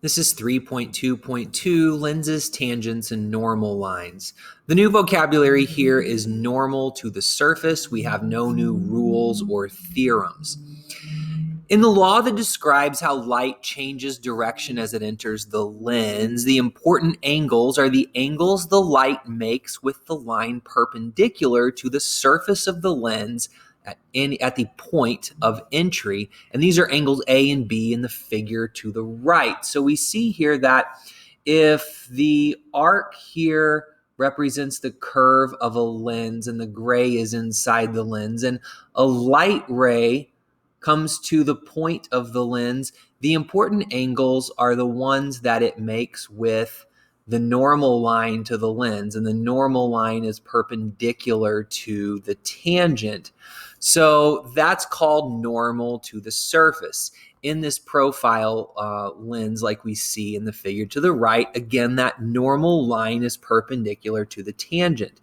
This is 3.2.2, lenses, tangents, and normal lines. The new vocabulary here is normal to the surface. We have no new rules or theorems. In the law that describes how light changes direction as it enters the lens, the important angles are the angles the light makes with the line perpendicular to the surface of the lens at the point of entry. And these are angles A and B in the figure to the right. So we see here that if the arc here represents the curve of a lens and the gray is inside the lens, and a light ray comes to the point of the lens, the important angles are the ones that it makes with the normal line to the lens, and the normal line is perpendicular to the tangent. So that's called normal to the surface. In this profile lens, like we see in the figure to the right, again, that normal line is perpendicular to the tangent.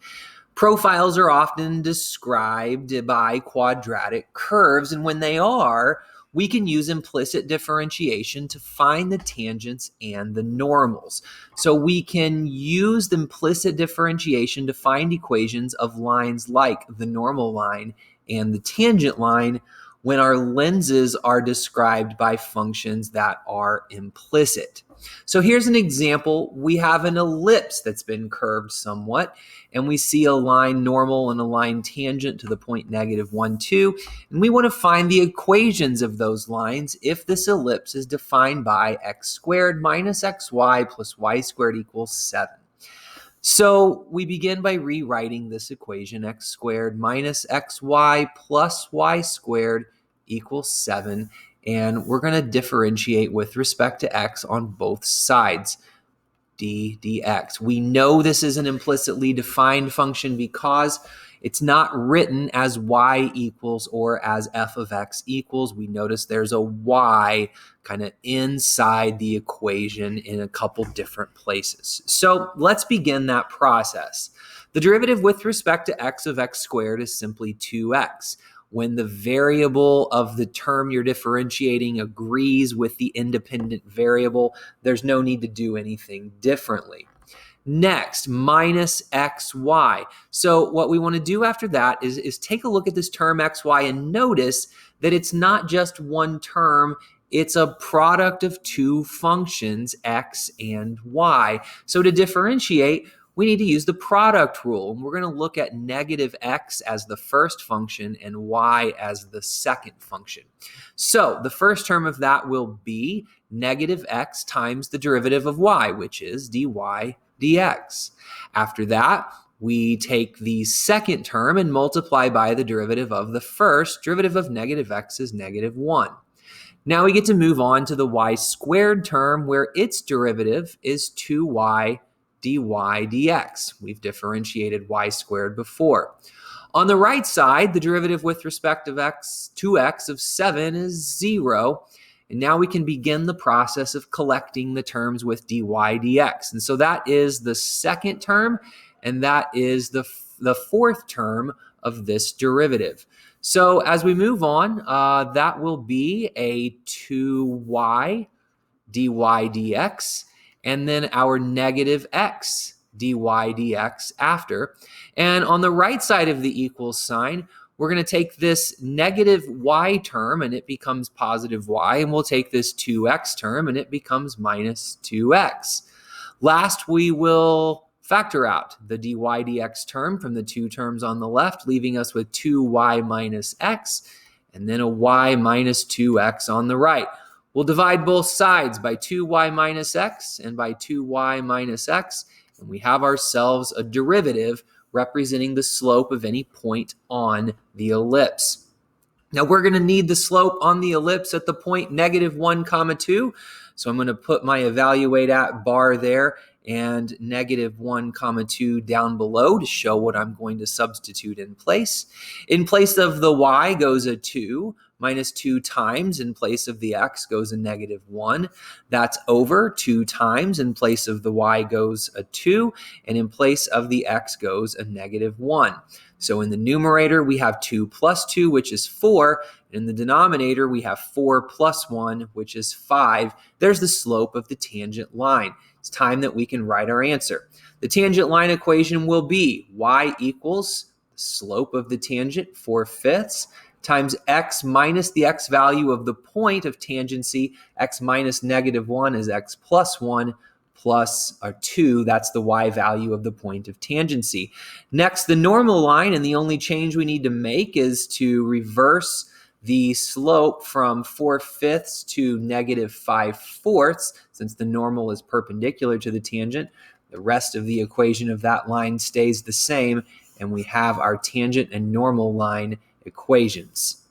Profiles are often described by quadratic curves, and when they are, we can use implicit differentiation to find the tangents and the normals. So we can use the implicit differentiation to find equations of lines like the normal line and the tangent line when our lenses are described by functions that are implicit. So here's an example. We have an ellipse that's been curved somewhat, and we see a line normal and a line tangent to the point -1, 2, and we want to find the equations of those lines if this ellipse is defined by x squared minus xy plus y squared equals 7. So we begin by rewriting this equation, x squared minus xy plus y squared equals 7. And we're going to differentiate with respect to x on both sides, dx. We know this is an implicitly defined function because it's not written as y equals or as f of x equals. We notice there's a y kind of inside the equation in a couple different places. So let's begin that process. The derivative with respect to x of x squared is simply 2x. When the variable of the term you're differentiating agrees with the independent variable, there's no need to do anything differently. Next, minus xy. So what we want to do after that is take a look at this term xy and notice that it's not just one term, it's a product of two functions, x and y. So to differentiate, we need to use the product rule. And we're going to look at negative x as the first function and y as the second function. So the first term of that will be negative x times the derivative of y, which is dy dx. After that, we take the second term and multiply by the derivative of the first. Derivative of negative x is -1. Now we get to move on to the y squared term, where its derivative is 2y dy dx. We've differentiated y squared before. On the right side, the derivative with respect of x, 2x of 7 is 0. And now we can begin the process of collecting the terms with dy dx. And so that is the second term, and that is the fourth term of this derivative. So as we move on, that will be a 2y dy dx, and then our negative x dy dx after. And on the right side of the equals sign, we're going to take this negative y term and it becomes positive y, and we'll take this 2x term and it becomes minus 2x. Last, we will factor out the dy dx term from the two terms on the left, leaving us with 2y minus x, and then a y minus 2x on the right. We'll divide both sides by 2y minus x and by 2y minus x, and we have ourselves a derivative representing the slope of any point on the ellipse. Now we're going to need the slope on the ellipse at the point -1, 2. So I'm going to put my evaluate at bar there and -1, 2 down below to show what I'm going to substitute in place. In place of the y goes a 2, minus 2 times in place of the x goes a -1. That's over 2 times in place of the y goes a 2, and in place of the x goes a -1. So in the numerator, we have 2 plus 2, which is 4. In the denominator, we have 4 plus 1, which is 5. There's the slope of the tangent line. It's time that we can write our answer. The tangent line equation will be y equals the slope of the tangent, 4/5, times x minus the x value of the point of tangency. X minus -1 is x plus 1 plus 2. That's the y value of the point of tangency. Next, the normal line, and the only change we need to make is to reverse the slope from 4/5 to -5/4, since the normal is perpendicular to the tangent. The rest of the equation of that line stays the same, and we have our tangent and normal line equations.